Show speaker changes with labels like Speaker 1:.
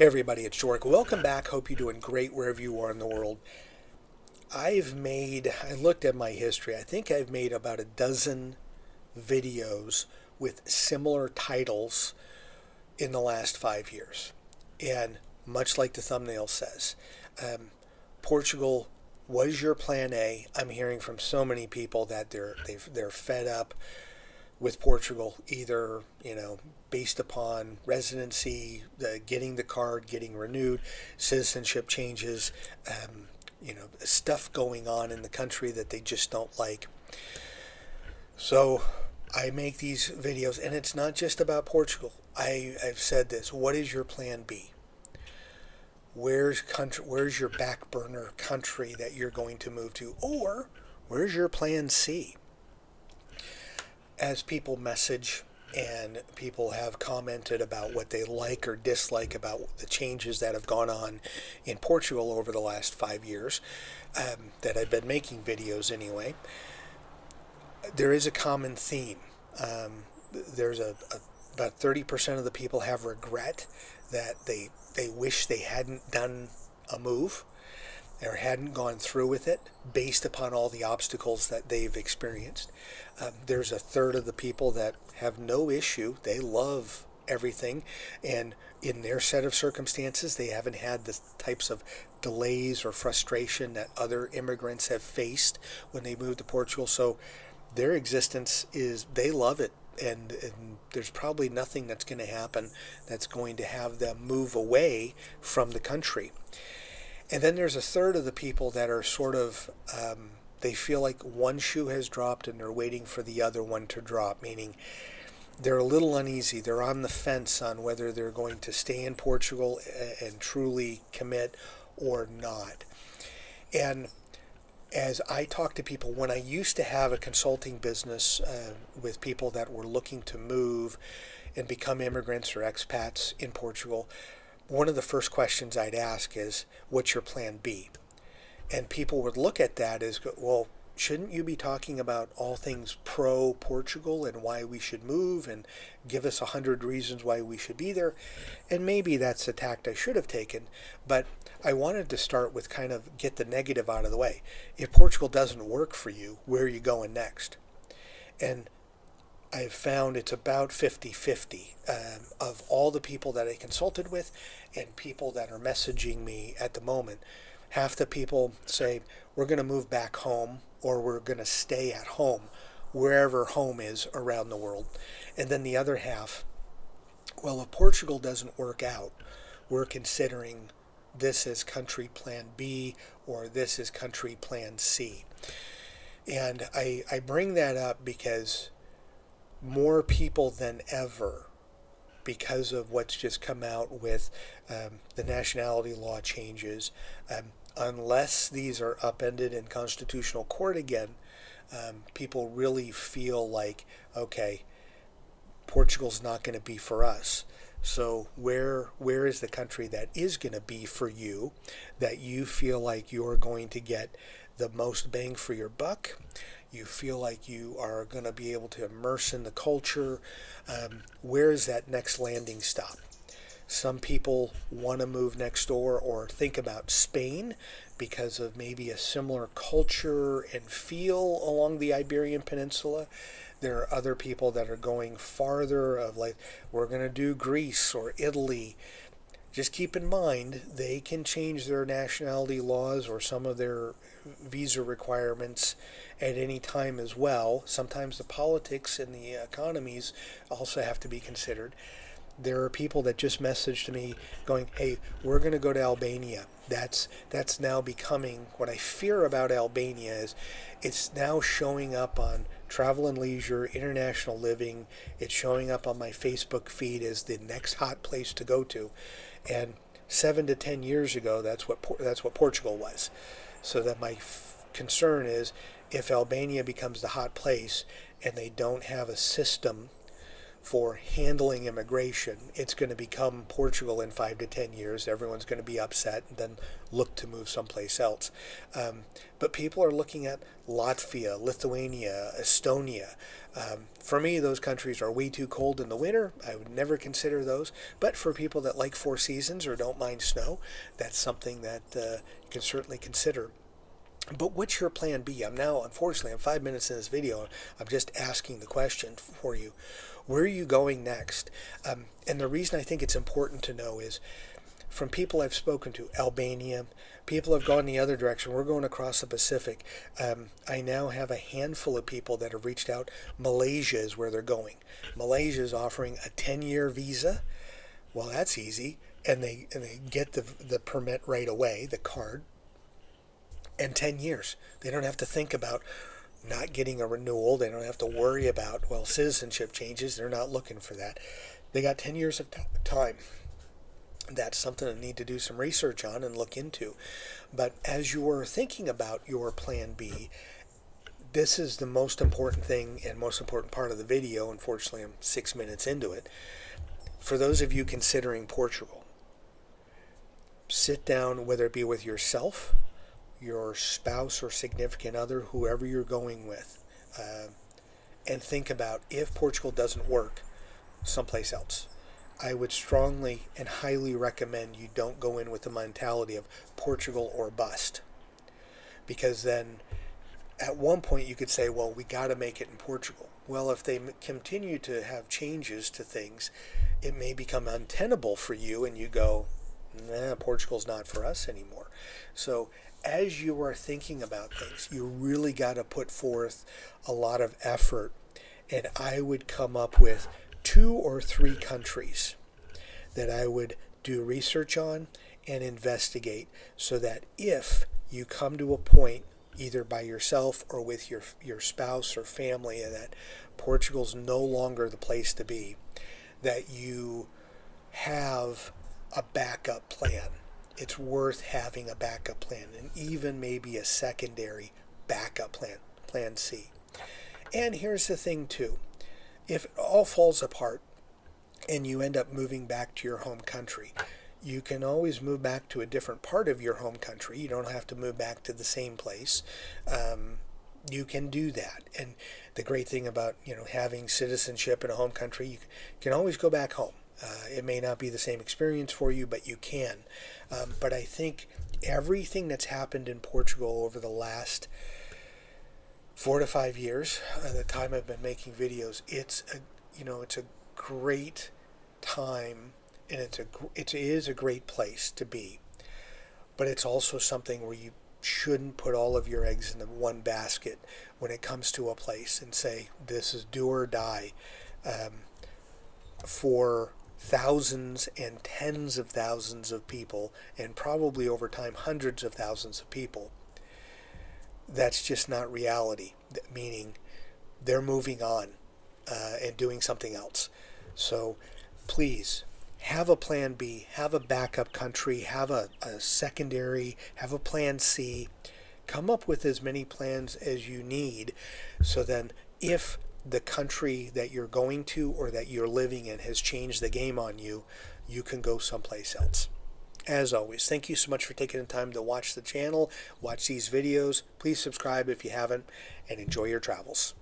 Speaker 1: Hey everybody, it's Joric. Welcome back. Hope you're doing great wherever you are in the world. I looked at my history. I think I've made about a dozen videos with similar titles in the last 5 years. And much like the thumbnail says, um, Portugal was your plan A. I'm hearing from so many people that they're fed up with Portugal, either based upon residency, getting the card, getting renewed, citizenship changes, stuff going on in the country that they just don't like. So I make these videos, and it's not just about Portugal. I've said this. What is your plan B? Where's your back burner country that you're going to move to? Or where's your plan C? As people message and people have commented about what they like or dislike about the changes that have gone on in Portugal over the last 5 years, that I've been making videos anyway, there is a common theme. There's about 30% of the people have regret that they wish they hadn't done a move or hadn't gone through with it based upon all the obstacles that they've experienced. There's a third of the people that have no issue. They love everything, and in their set of circumstances, they haven't had the types of delays or frustration that other immigrants have faced when they moved to Portugal. So their existence is, they love it, and there's probably nothing that's going to happen that's going to have them move away from the country. And then there's a third of the people that are sort of, they feel like one shoe has dropped and they're waiting for the other one to drop, meaning they're a little uneasy. They're on the fence on whether they're going to stay in Portugal and truly commit or not. And as I talk to people, when I used to have a consulting business with people that were looking to move and become immigrants or expats in Portugal, one of the first questions I'd ask is, what's your plan B? And people would look at that as, well, shouldn't you be talking about all things pro-Portugal and why we should move and give us 100 reasons why we should be there? And maybe that's the tact I should have taken, but I wanted to start with kind of get the negative out of the way. If Portugal doesn't work for you, where are you going next? And I've found it's about 50-50 of all the people that I consulted with and people that are messaging me at the moment. Half the people say, we're going to move back home, or we're going to stay at home, wherever home is around the world. And then the other half, well, if Portugal doesn't work out, we're considering this as country plan B, or this is country plan C. And I bring that up because more people than ever, because of what's just come out with the nationality law changes, unless these are upended in constitutional court again, people really feel like, okay, Portugal's not going to be for us. So where is the country that is going to be for you, that you feel like you're going to get the most bang for your buck? You feel like you are going to be able to immerse in the culture. Where is that next landing stop? Some people want to move next door or think about Spain because of maybe a similar culture and feel along the Iberian Peninsula. There are other people that are going farther of like, we're going to do Greece or Italy. Just keep in mind, they can change their nationality laws or some of their visa requirements at any time as well. Sometimes the politics and the economies also have to be considered. There are people that just messaged me going, hey, we're going to go to Albania. That's now becoming, what I fear about Albania is it's now showing up on Travel and Leisure, International Living. It's showing up on my Facebook feed as the next hot place to go to. And 7 to 10 years ago, that's what Portugal was. So that my concern is if Albania becomes the hot place and they don't have a system for handling immigration, it's going to become Portugal in 5 to 10 years. Everyone's going to be upset and then look to move someplace else. But people are looking at Latvia, Lithuania, Estonia. For me, those countries are way too cold in the winter. I would never consider those. But for people that like 4 seasons or don't mind snow, that's something that you can certainly consider. But what's your plan B? Unfortunately, I'm 5 minutes in this video. I'm just asking the question for you. Where are you going next? And the reason I think it's important to know is from people I've spoken to, Albania, people have gone the other direction. We're going across the Pacific. I now have a handful of people that have reached out. Malaysia is where they're going. Malaysia is offering a 10-year visa. Well, that's easy. And they get the permit right away, the card. And 10 years. They don't have to think about not getting a renewal. They don't have to worry about, well, citizenship changes. They're not looking for that. They got 10 years of time. That's something I need to do some research on and look into. But as you're thinking about your plan B, this is the most important thing and most important part of the video. Unfortunately, I'm 6 minutes into it. For those of you considering Portugal, sit down, whether it be with yourself, your spouse or significant other, whoever you're going with, and think about if Portugal doesn't work, someplace else. I would strongly and highly recommend you don't go in with the mentality of Portugal or bust. Because then at one point you could say, well, we got to make it in Portugal. Well, if they continue to have changes to things, it may become untenable for you and you go, nah, Portugal's not for us anymore. So as you are thinking about things, you really got to put forth a lot of effort. And I would come up with 2 or 3 countries that I would do research on and investigate so that if you come to a point, either by yourself or with your spouse or family, that Portugal's no longer the place to be, that you have a backup plan. It's worth having a backup plan and even maybe a secondary backup plan, plan C. And here's the thing too. If it all falls apart and you end up moving back to your home country, you can always move back to a different part of your home country. You don't have to move back to the same place. You can do that. And the great thing about having citizenship in a home country, you can always go back home. It may not be the same experience for you, but you can. But I think everything that's happened in Portugal over the last 4 to 5 years, the time I've been making videos, it's a great time, and it is a great place to be. But it's also something where you shouldn't put all of your eggs in the one basket when it comes to a place and say this is do or die. For thousands and tens of thousands of people, and probably over time hundreds of thousands of people, that's just not reality, meaning they're moving on and doing something else. So please have a plan B, have a backup country, have a secondary, have a plan C. Come up with as many plans as you need, so then if the country that you're going to or that you're living in has changed the game on you, you can go someplace else. As always, thank you so much for taking the time to watch the channel, watch these videos. Please subscribe if you haven't, and enjoy your travels.